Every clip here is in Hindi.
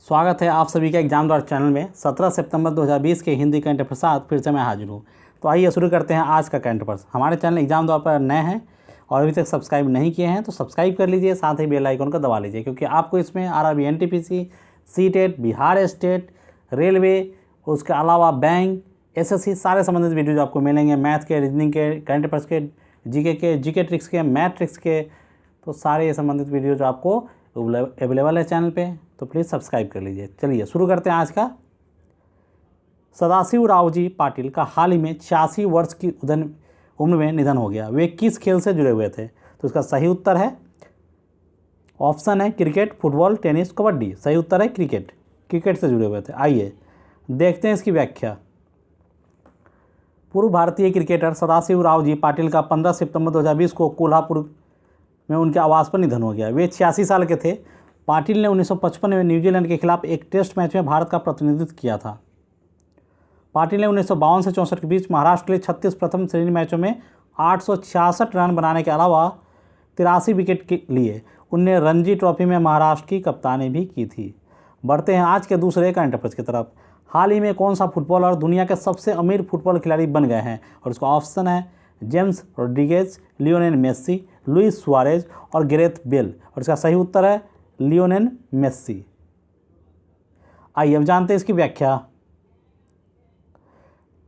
स्वागत है आप सभी का एग्जाम डॉट चैनल में। 17 सितंबर 2020 के हिंदी करंट अफेयर साथ फिर से मैं हाजिर हूँ। तो आइए शुरू करते हैं आज का करंट अफेयर। हमारे चैनल एग्जाम डॉट पर नए हैं और अभी तक सब्सक्राइब नहीं किए हैं तो सब्सक्राइब कर लीजिए, साथ ही बेल आइकन को दबा लीजिए, क्योंकि आपको इसमें RRB, NTPC, CTET, Bihar state, railway, उसके अलावा बैंक, एसएससी सारे संबंधित वीडियोज आपको मिलेंगे। मैथ के, रीजनिंग के, करंट अफेयर्स के, जीके ट्रिक्स के, मैथ ट्रिक्स के, तो सारे संबंधित वीडियोज आपको अवेलेबल है चैनल पे, तो प्लीज़ सब्सक्राइब कर लीजिए। चलिए शुरू करते हैं आज का। सदाशिवरावजी पाटिल का हाल ही में 86 वर्ष की उम्र में निधन हो गया। वे किस खेल से जुड़े हुए थे? तो इसका सही उत्तर है, ऑप्शन है क्रिकेट, फुटबॉल, टेनिस, कबड्डी। सही उत्तर है क्रिकेट से जुड़े हुए थे। आइए देखते हैं इसकी व्याख्या। पूर्व भारतीय क्रिकेटर सदाशिवरावजी पाटिल का 15 सितंबर 2020 को कोल्हापुर में उनके आवास पर निधन हो गया। वे 86 साल के थे। पाटिल ने 1955 में न्यूजीलैंड के खिलाफ एक टेस्ट मैच में भारत का प्रतिनिधित्व किया था। पाटिल ने 1952 से 64 के बीच महाराष्ट्र के लिए 36 प्रथम श्रेणी मैचों में 866 रन बनाने के अलावा 83 विकेट के लिए उनने रणजी ट्रॉफी में महाराष्ट्र की कप्तानी भी की थी। बढ़ते हैं आज के दूसरे करंट अफेयर्स की तरफ। हाल ही में कौन सा फुटबॉलर दुनिया के सबसे अमीर फुटबॉल खिलाड़ी बन गए हैं? और उसका ऑप्शन है James Rodriguez, Lionel Messi, Luis Suarez और गैरेथ बेल। और इसका सही उत्तर है लियोनेल मेस्सी। आइए अब जानते हैं इसकी व्याख्या।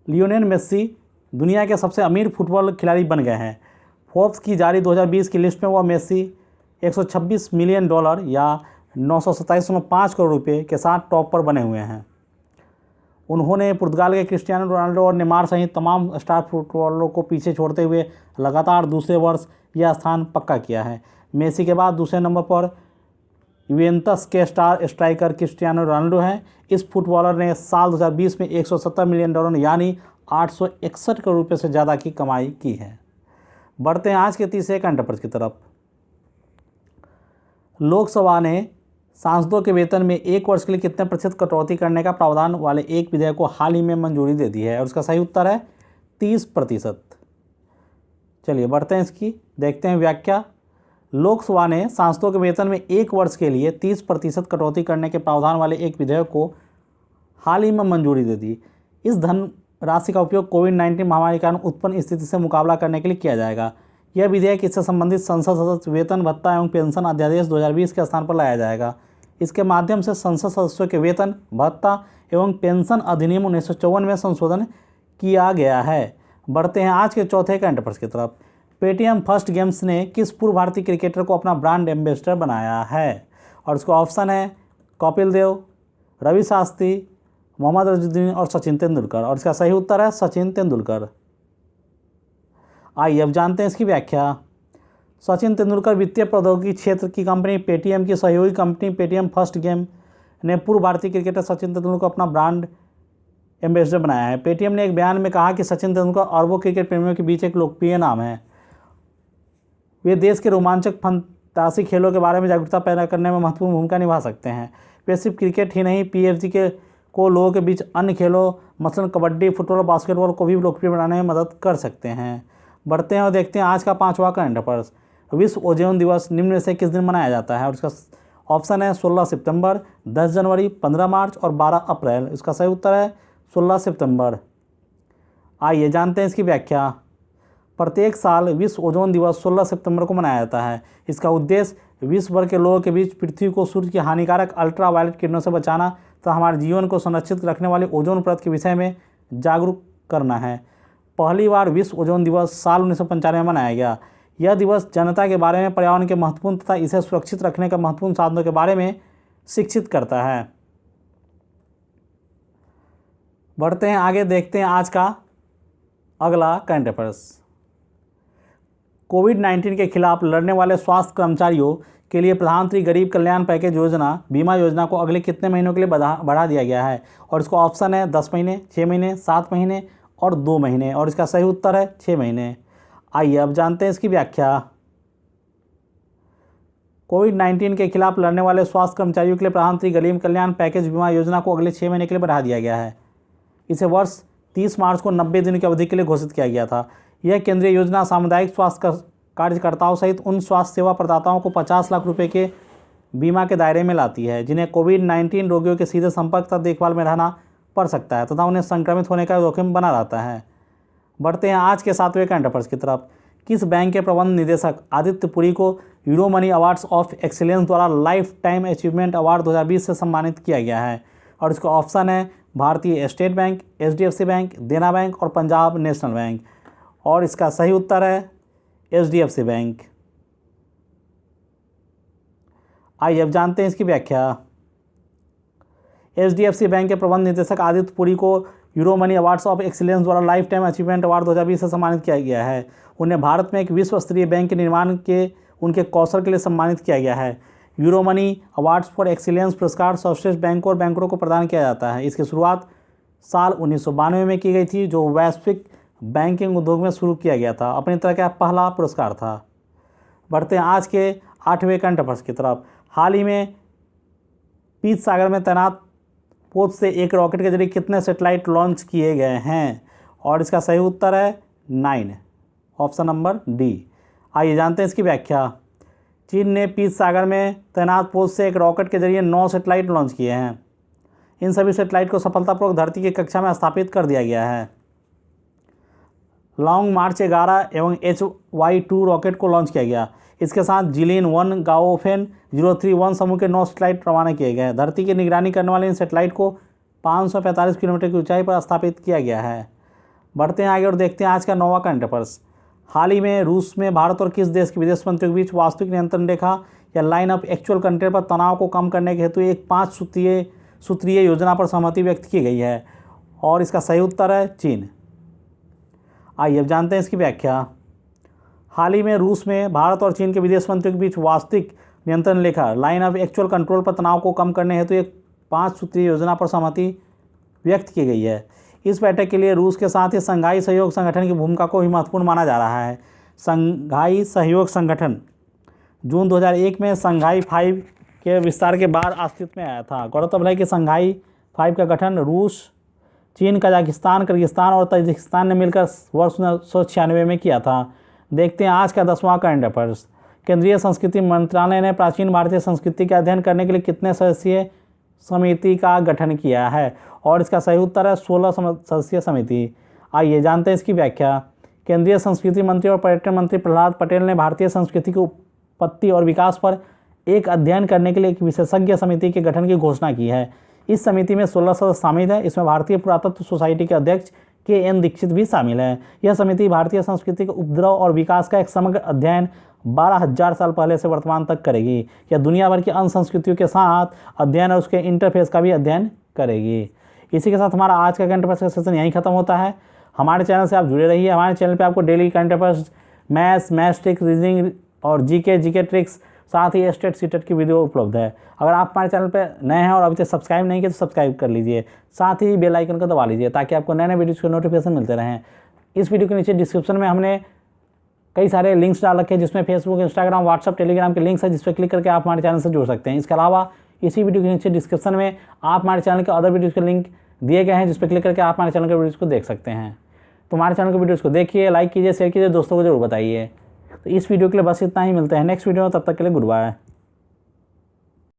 लियोनेल मेस्सी दुनिया के सबसे अमीर फुटबॉल खिलाड़ी बन गए हैं। फोर्ब्स की जारी 2020 की लिस्ट में वह मेस्सी $126 मिलियन या 927.5 करोड़ रुपये के साथ टॉप पर बने हुए हैं। उन्होंने पुर्तगाल के क्रिस्टियानो रोनाल्डो और नेमार सहित तमाम स्टार फुटबॉलरों को पीछे छोड़ते हुए लगातार दूसरे वर्ष यह स्थान पक्का किया है। मेसी के बाद दूसरे नंबर पर यूवेंटस के स्टार स्ट्राइकर क्रिस्टियानो रोनाल्डो हैं। इस फुटबॉलर ने साल 2020 में $170 मिलियन यानी 861 करोड़ रुपये से ज़्यादा की कमाई की है। बढ़ते हैं आज के तीसरे करंट अफेयर्स की तरफ। लोकसभा ने सांसदों के वेतन में 1 वर्ष के लिए कितने प्रतिशत कटौती करने का प्रावधान वाले एक विधेयक को हाल ही में मंजूरी दे दी है? और उसका सही उत्तर है 30%। चलिए बढ़ते हैं इसकी, देखते हैं व्याख्या। लोकसभा ने सांसदों के वेतन में 1 वर्ष के लिए 30% कटौती करने के प्रावधान वाले एक विधेयक को हाल ही में मंजूरी दे दी। इस धन राशि का उपयोग कोविड-19 महामारी के कारण उत्पन्न स्थिति से मुकाबला करने के लिए किया जाएगा। यह विधेयक इससे संबंधित संसद सदस्य वेतन भत्ता एवं पेंशन अध्यादेश 2020 के स्थान पर लाया जाएगा। इसके माध्यम से संसद सदस्यों के वेतन भत्ता एवं पेंशन अधिनियम 1954 में संशोधन किया गया है। बढ़ते हैं आज के चौथे करंट अफेयर्स की तरफ। पेटीएम फर्स्ट गेम्स ने किस पूर्व भारतीय क्रिकेटर को अपना ब्रांड एम्बेसडर बनाया है? और उसका ऑप्शन है कपिल देव, रवि शास्त्री, मोहम्मद अजहरुद्दीन और सचिन तेंदुलकर। और इसका सही उत्तर है सचिन तेंदुलकर। आइए अब जानते हैं इसकी व्याख्या। सचिन तेंदुलकर वित्तीय प्रौद्योगिकी क्षेत्र की कंपनी पेटीएम की सहयोगी कंपनी पेटीएम फर्स्ट गेम ने पूर्व भारतीय क्रिकेटर सचिन तेंदुलकर को अपना ब्रांड एम्बेसडर बनाया है। पेटीएम ने एक बयान में कहा कि सचिन तेंदुलकर अरबों क्रिकेट प्रेमियों के बीच एक लोकप्रिय नाम है। वे देश के रोमांचक फंतासी खेलों के बारे में जागरूकता पैदा करने में महत्वपूर्ण भूमिका निभा सकते हैं। वे सिर्फ क्रिकेट ही नहीं, पीएफजी को लोगों के बीच अन्य खेलों मसलन कबड्डी, फुटबॉल और बास्केटबॉल को भी लोकप्रिय बनाने में मदद कर सकते हैं। बढ़ते हैं और देखते हैं आज का पांचवा करंट अफेयर्स। विश्व ओजोन दिवस निम्न में से किस दिन मनाया जाता है? और इसका ऑप्शन है 16 सितंबर, 10 जनवरी, 15 मार्च और 12 अप्रैल। इसका सही उत्तर है 16 सितंबर। आइए जानते हैं इसकी व्याख्या। प्रत्येक साल विश्व ओजोन दिवस 16 सितंबर को मनाया जाता है। इसका उद्देश्य विश्व भर के लोगों के बीच पृथ्वी को सूर्य की हानिकारक अल्ट्रा वायलेट किरणों से बचाना तथा हमारे जीवन को संरक्षित रखने वाली ओजोन परत के विषय में जागरूक करना है। पहली बार विश्व ओजोन दिवस साल 1995 में मनाया गया। यह दिवस जनता के बारे में पर्यावरण के महत्वपूर्ण तथा इसे सुरक्षित रखने के महत्वपूर्ण साधनों के बारे में शिक्षित करता है। बढ़ते हैं आगे, देखते हैं आज का अगला करंट अफेयर्स। कोविड-19 के खिलाफ लड़ने वाले स्वास्थ्य कर्मचारियों के लिए प्रधानमंत्री गरीब कल्याण पैकेज योजना बीमा योजना को अगले कितने महीनों के लिए बढ़ा दिया गया है? और इसका ऑप्शन है 10 महीने, 6 महीने, 7 महीने और 2 महीने। और इसका सही उत्तर है 6 महीने। आइए अब जानते हैं इसकी व्याख्या। कोविड-19 के खिलाफ लड़ने वाले स्वास्थ्य कर्मचारियों के लिए प्रधानमंत्री गरीब कल्याण पैकेज बीमा योजना को अगले 6 महीने के लिए बढ़ा दिया गया है। इसे वर्ष 30 मार्च को 90 दिन की अवधि के लिए घोषित किया गया था। यह केंद्रीय योजना सामुदायिक स्वास्थ्य कार्यकर्ताओं सहित उन स्वास्थ्य सेवा प्रदाताओं को 50 लाख रुपए के बीमा के दायरे में लाती है, जिन्हें कोविड-19 रोगियों के सीधे संपर्क तथा देखभाल में रहना पड़ सकता है तथा उन्हें संक्रमित होने का जोखिम बना रहता है। बढ़ते हैं आज के 7वें करंट अफेयर्स की तरफ। किस बैंक के प्रबंध निदेशक आदित्य पुरी को यूरोमनी अवार्ड्स ऑफ एक्सीलेंस द्वारा लाइफ टाइम अचीवमेंट अवार्ड 2020 से सम्मानित किया गया है? और इसका ऑप्शन है भारतीय स्टेट बैंक, HDFC बैंक, देना बैंक और पंजाब नेशनल बैंक। और इसका सही उत्तर है HDFC बैंक। आइए अब जानते हैं इसकी व्याख्या। HDFC बैंक के प्रबंध निदेशक आदित्य पुरी को यूरोमनी अवार्ड्स ऑफ एक्सीलेंस द्वारा लाइफ टाइम अचीवमेंट अवार्ड 2020 से सम्मानित किया गया है। उन्हें भारत में एक विश्व स्तरीय बैंक के निर्माण के उनके कौशल के लिए सम्मानित किया गया है। यूरोमनी अवार्ड्स फॉर एक्सीलेंस पुरस्कार सर्वश्रेष्ठ बैंकों और बैंकरों को प्रदान किया जाता है। इसकी शुरुआत साल 1992 में की गई थी, जो वैश्विक बैंकिंग उद्योग में शुरू किया गया था। अपनी तरह का पहला पुरस्कार था। बढ़ते हैं आज के 8वें करंट अफेयर्स की तरफ। हाल ही में पीत सागर में तैनात पोत से एक रॉकेट के जरिए कितने सैटेलाइट लॉन्च किए गए हैं? और इसका सही उत्तर है 9, ऑप्शन नंबर डी। आइए जानते हैं इसकी व्याख्या। चीन ने पीत सागर में तैनात पोत से एक रॉकेट के जरिए 9 सैटेलाइट लॉन्च किए हैं। इन सभी सैटेलाइट को सफलतापूर्वक धरती की कक्षा में स्थापित कर दिया गया है। लॉन्ग मार्च 11 एवं HY-2 रॉकेट को लॉन्च किया गया। इसके साथ जिलिन 1 गाओफेन 031 समूह के 9 सैटेलाइट रवाना किए गए। धरती की निगरानी करने वाले इन सैटेलाइट को 545 किलोमीटर की ऊंचाई पर स्थापित किया गया है। बढ़ते हैं आगे और देखते हैं आज का 9वां करंट अफेयर्स। हाल ही में रूस में भारत और किस देश के विदेश मंत्रियों के बीच वास्तविक नियंत्रण रेखा या लाइन ऑफ एक्चुअल कंट्रोल पर तनाव को कम करने के हेतु एक 5 सूत्रीय योजना पर सहमति व्यक्त की गई है? और इसका सही उत्तर है चीन। आइए अब जानते हैं इसकी व्याख्या। हाल ही में रूस में भारत और चीन के विदेश मंत्रियों के बीच वास्तविक नियंत्रण रेखा लाइन ऑफ एक्चुअल कंट्रोल पर तनाव को कम करने हेतु एक 5 सूत्रीय योजना पर सहमति व्यक्त की गई है। इस बैठक के लिए रूस के साथ ही संघाई सहयोग संगठन की भूमिका को भी महत्वपूर्ण माना जा रहा है। संघाई सहयोग संगठन जून 2001 में संघाई 5 के विस्तार के बाद अस्तित्व में आया था। गौरतलब है कि संघाई 5 का गठन रूस, चीन, कजाकिस्तान, किर्गिस्तान और तजिकिस्तान ने मिलकर वर्ष 1996 में किया था। देखते हैं आज का 10वां करंट अफेयर्स। केंद्रीय संस्कृति मंत्रालय ने प्राचीन भारतीय संस्कृति का अध्ययन करने के लिए कितने सदस्यीय समिति का गठन किया है? और इसका सही उत्तर है 16 सदस्यीय समिति। आइए जानते हैं इसकी व्याख्या। केंद्रीय संस्कृति मंत्री और पर्यटन मंत्री प्रहलाद पटेल ने भारतीय संस्कृति की उत्पत्ति और विकास पर एक अध्ययन करने के लिए एक विशेषज्ञ समिति के गठन की घोषणा की है। इस समिति में 16 सदस्य शामिल हैं। इसमें भारतीय पुरातत्व सोसाइटी के अध्यक्ष KN दीक्षित भी शामिल है। यह समिति भारतीय संस्कृति के उपद्रव और विकास का एक समग्र अध्ययन 12,000 साल पहले से वर्तमान तक करेगी। यह दुनिया भर की अन्य संस्कृतियों के साथ अध्ययन और उसके इंटरफेस का भी अध्ययन करेगी। इसी के साथ हमारा आज का करंट अफेयर्स का सेशन यहीं खत्म होता है। हमारे चैनल से आप जुड़े रहिए। हमारे चैनल पे आपको daily current affairs, maths tricks, reasoning और जीके ट्रिक्स, साथ ही स्टेट सीटेट की वीडियो उपलब्ध है। अगर आप हमारे चैनल पे नए हैं और अभी तक सब्सक्राइब नहीं किए तो सब्सक्राइब कर लीजिए। साथ ही बेल आइकन को दबा लीजिए ताकि आपको नए नए वीडियोज़ के नोटिफिकेशन मिलते रहें। इस वीडियो के नीचे डिस्क्रिप्शन में हमने कई सारे लिंक्स डाल रखे हैं, जिसमें फेसबुक, इंस्टाग्राम, व्हाट्सअप, टेलीग्राम के लिंक्स हैं, जिस पर क्लिक करके आप हमारे चैनल से जुड़ सकते हैं। इसके अलावा इसी वीडियो के नीचे डिस्क्रिप्शन में आप हमारे चैनल के अदर वीडियोज़ के लिंक दिए गए हैं, जिस पर क्लिक करके आप हमारे चैनल के वीडियोज़ को देख सकते हैं। तो हमारे चैनल के वीडियोज़ को देखिए, लाइक कीजिए, शेयर कीजिए, दोस्तों को जरूर बताइए। तो इस वीडियो के लिए बस इतना ही। मिलते हैं नेक्स्ट वीडियो में, तब तक के लिए गुड बाय।